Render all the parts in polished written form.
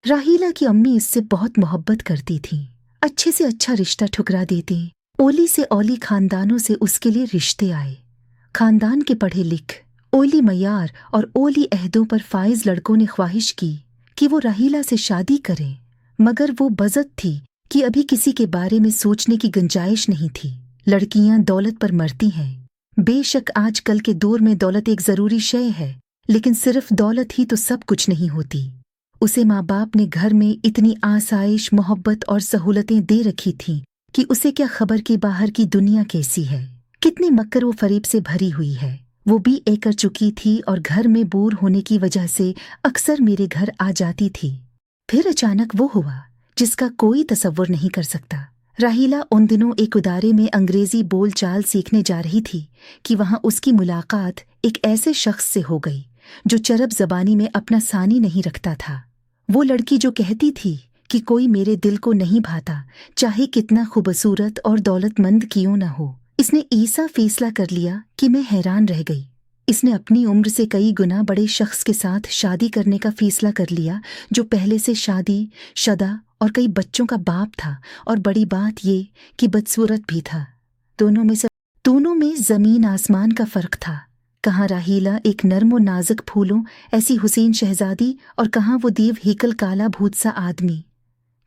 राहीला की अम्मी इससे बहुत मोहब्बत करती थीं। अच्छे से अच्छा रिश्ता ठुकरा देते। ओली से औली खानदानों से उसके लिए रिश्ते आए। खानदान के पढ़े लिख ओली मयार और ओली अहदों पर फाइज लड़कों ने ख्वाहिश की कि वो राहीला से शादी करें, मगर वो बज़द थी कि अभी किसी के बारे में सोचने की गुंजाइश नहीं थी। लड़कियां दौलत पर मरती हैं। बेशक आजकल के दौर में दौलत एक ज़रूरी शय है, लेकिन सिर्फ दौलत ही तो सब कुछ नहीं होती। उसे माँ बाप ने घर में इतनी आसाइश, मोहब्बत और सहूलतें दे रखी थीं कि उसे क्या खबर कि बाहर की दुनिया कैसी है, कितने मक्कर व फरेब से भरी हुई है। वो BA कर चुकी थी और घर में बोर होने की वजह से अक्सर मेरे घर आ जाती थी। फिर अचानक वो हुआ जिसका कोई तसव्वुर नहीं कर सकता। राहीला उन दिनों एक उदारे में अंग्रेजी बोल चाल सीखने जा रही थी कि वहाँ उसकी मुलाकात एक ऐसे शख्स से हो गई जो चरब ज़बानी में अपना सानी नहीं रखता था। वो लड़की जो कहती थी कि कोई मेरे दिल को नहीं भाता, चाहे कितना खूबसूरत और दौलतमंद क्यों न हो। इसने ऐसा फैसला कर लिया कि मैं हैरान रह गई। इसने अपनी उम्र से कई गुना बड़े शख्स के साथ शादी करने का फैसला कर लिया, जो पहले से शादी शुदा और कई बच्चों का बाप था, और बड़ी बात ये कि बदसूरत भी था। दोनों में ज़मीन आसमान का फ़र्क था। कहाँ राहीला एक नर्म और नाजुक फूलों ऐसी हुसैन शहजादी, और कहाँ वो देव हेकल काला भूत सा आदमी।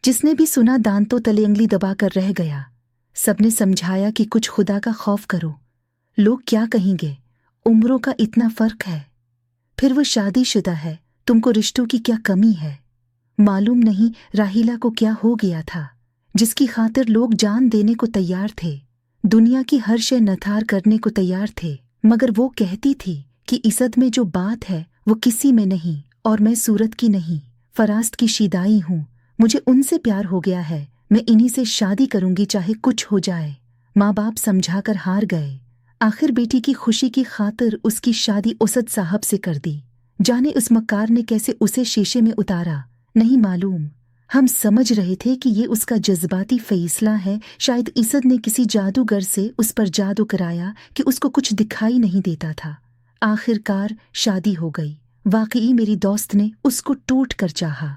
जिसने भी सुना दांतों तले उंगली दबा कर रह गया। सबने समझाया कि कुछ खुदा का खौफ करो, लोग क्या कहेंगे, उम्रों का इतना फ़र्क है, फिर वो शादीशुदा है, तुमको रिश्तों की क्या कमी है। मालूम नहीं राहीला को क्या हो गया था, जिसकी खातिर लोग जान देने को तैयार थे, दुनिया की हर शय नथार करने को तैयार थे, मगर वो कहती थी कि इसद में जो बात है वो किसी में नहीं, और मैं सूरत की नहीं, फरास्त की शिदाई हूँ। मुझे उनसे प्यार हो गया है, मैं इन्हीं से शादी करूंगी चाहे कुछ हो जाए। माँ बाप समझाकर हार गए। आखिर बेटी की खुशी की खातिर उसकी शादी उसद साहब से कर दी। जाने उस मक्कार ने कैसे उसे शीशे में उतारा, नहीं मालूम। हम समझ रहे थे कि ये उसका जज्बाती फैसला है। शायद इसद ने किसी जादूगर से उस पर जादू कराया कि उसको कुछ दिखाई नहीं देता था। आखिरकार शादी हो गई। वाकई मेरी दोस्त ने उसको टूट कर चाहा।